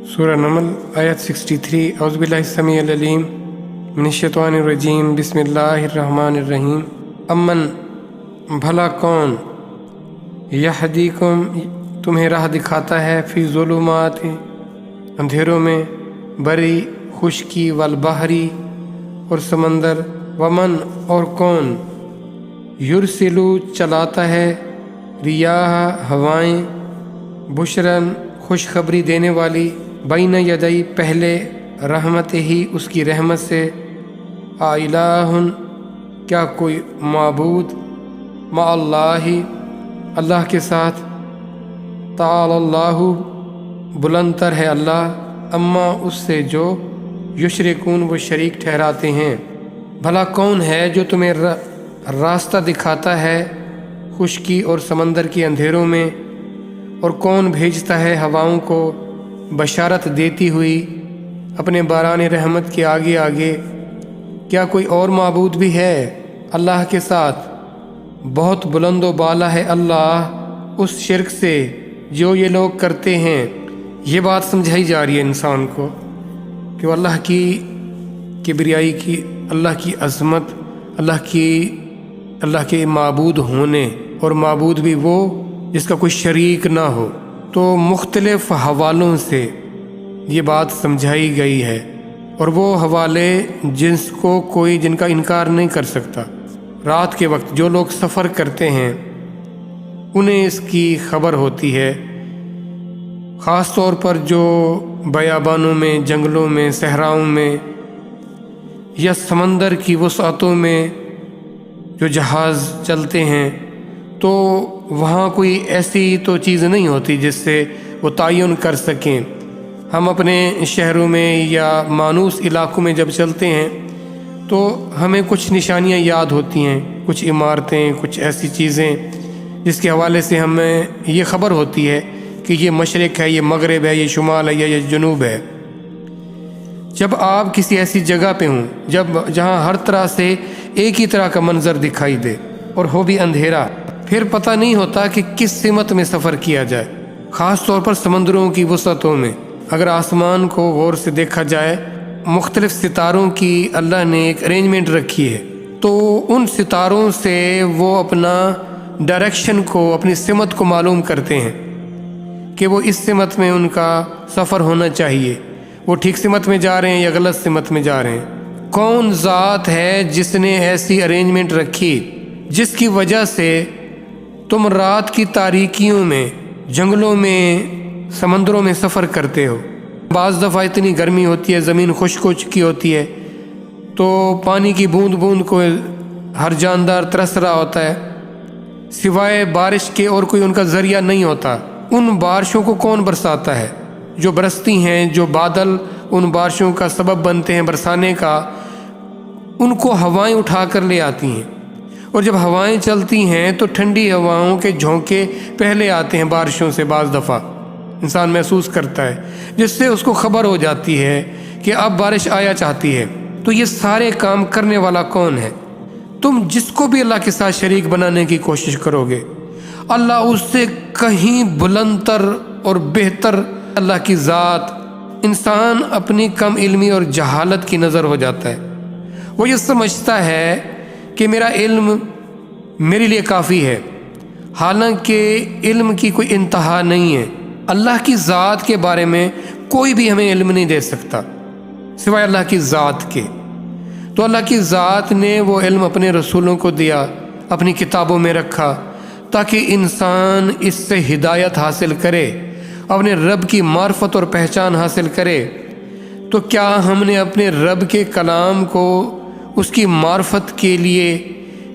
سورہ نمل آیت 63 اعوذ باللہ السمیع العلیم من الشیطان الرجیم بسم اللہ الرحمن الرحیم امن بھلا کون یہدیکم تمہیں راہ دکھاتا ہے فی ظلمات اندھیروں میں بری خشکی والبحری اور سمندر ومن اور کون یرسلو چلاتا ہے ریاح ہوائیں بشرن خوشخبری دینے والی بین یدئی پہلے رحمت ہی اس کی رحمت سے الہ کیا کوئی معبود مع اللہ اللہ کے ساتھ تعالی اللہ بلند تر ہے اللہ اما اس سے جو یشرکون وہ شریک ٹھہراتے ہیں بھلا کون ہے جو تمہیں راستہ دکھاتا ہے خشکی اور سمندر کے اندھیروں میں اور کون بھیجتا ہے ہواؤں کو بشارت دیتی ہوئی اپنے باران رحمت کے آگے آگے کیا کوئی اور معبود بھی ہے اللہ کے ساتھ بہت بلند و بالا ہے اللہ اس شرک سے جو یہ لوگ کرتے ہیں یہ بات سمجھائی جا رہی ہے انسان کو کہ وہ اللہ کی کبریائی کی اللہ کی عظمت اللہ کے معبود ہونے اور معبود بھی وہ جس کا کوئی شریک نہ ہو تو مختلف حوالوں سے یہ بات سمجھائی گئی ہے اور وہ حوالے جن کا انکار نہیں کر سکتا رات کے وقت جو لوگ سفر کرتے ہیں انہیں اس کی خبر ہوتی ہے خاص طور پر جو بیابانوں میں جنگلوں میں صحراؤں میں یا سمندر کی وسعتوں میں جو جہاز چلتے ہیں تو وہاں کوئی ایسی تو چیز نہیں ہوتی جس سے وہ تعین کر سکیں ہم اپنے شہروں میں یا مانوس علاقوں میں جب چلتے ہیں تو ہمیں کچھ نشانیاں یاد ہوتی ہیں کچھ عمارتیں کچھ ایسی چیزیں جس کے حوالے سے ہمیں یہ خبر ہوتی ہے کہ یہ مشرق ہے یہ مغرب ہے یہ شمال ہے یا یہ جنوب ہے جب آپ کسی ایسی جگہ پہ ہوں جہاں ہر طرح سے ایک ہی طرح کا منظر دکھائی دے اور ہو بھی اندھیرا پھر پتہ نہیں ہوتا کہ کس سمت میں سفر کیا جائے خاص طور پر سمندروں کی وسعتوں میں اگر آسمان کو غور سے دیکھا جائے مختلف ستاروں کی اللہ نے ایک ارینجمنٹ رکھی ہے تو ان ستاروں سے وہ اپنا ڈائریکشن کو اپنی سمت کو معلوم کرتے ہیں کہ وہ اس سمت میں ان کا سفر ہونا چاہیے وہ ٹھیک سمت میں جا رہے ہیں یا غلط سمت میں جا رہے ہیں کون ذات ہے جس نے ایسی ارینجمنٹ رکھی جس کی وجہ سے تم رات کی تاریکیوں میں جنگلوں میں سمندروں میں سفر کرتے ہو بعض دفعہ اتنی گرمی ہوتی ہے زمین خشک ہو چکی ہوتی ہے تو پانی کی بوند بوند کو ہر جاندار ترس رہا ہوتا ہے سوائے بارش کے اور کوئی ان کا ذریعہ نہیں ہوتا ان بارشوں کو کون برساتا ہے جو برستی ہیں جو بادل ان بارشوں کا سبب بنتے ہیں برسانے کا ان کو ہوائیں اٹھا کر لے آتی ہیں اور جب ہوائیں چلتی ہیں تو ٹھنڈی ہواؤں کے جھونکے پہلے آتے ہیں بارشوں سے بعض دفعہ انسان محسوس کرتا ہے جس سے اس کو خبر ہو جاتی ہے کہ اب بارش آیا چاہتی ہے تو یہ سارے کام کرنے والا کون ہے تم جس کو بھی اللہ کے ساتھ شریک بنانے کی کوشش کرو گے اللہ اس سے کہیں بلند تر اور بہتر اللہ کی ذات انسان اپنی کم علمی اور جہالت کی نظر ہو جاتا ہے وہ یہ سمجھتا ہے کہ میرا علم میرے لیے کافی ہے حالانکہ علم کی کوئی انتہا نہیں ہے اللہ کی ذات کے بارے میں کوئی بھی ہمیں علم نہیں دے سکتا سوائے اللہ کی ذات کے تو اللہ کی ذات نے وہ علم اپنے رسولوں کو دیا اپنی کتابوں میں رکھا تاکہ انسان اس سے ہدایت حاصل کرے اپنے رب کی معرفت اور پہچان حاصل کرے تو کیا ہم نے اپنے رب کے کلام کو اس کی معرفت کے لیے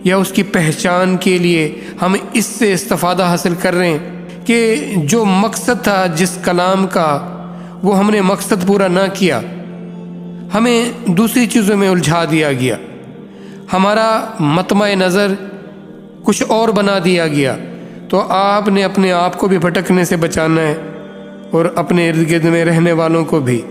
یا اس کی پہچان کے لیے ہم اس سے استفادہ حاصل کر رہے ہیں کہ جو مقصد تھا جس کلام کا وہ ہم نے مقصد پورا نہ کیا ہمیں دوسری چیزوں میں الجھا دیا گیا ہمارا مطمع نظر کچھ اور بنا دیا گیا تو آپ نے اپنے آپ کو بھی بھٹکنے سے بچانا ہے اور اپنے ارد گرد میں رہنے والوں کو بھی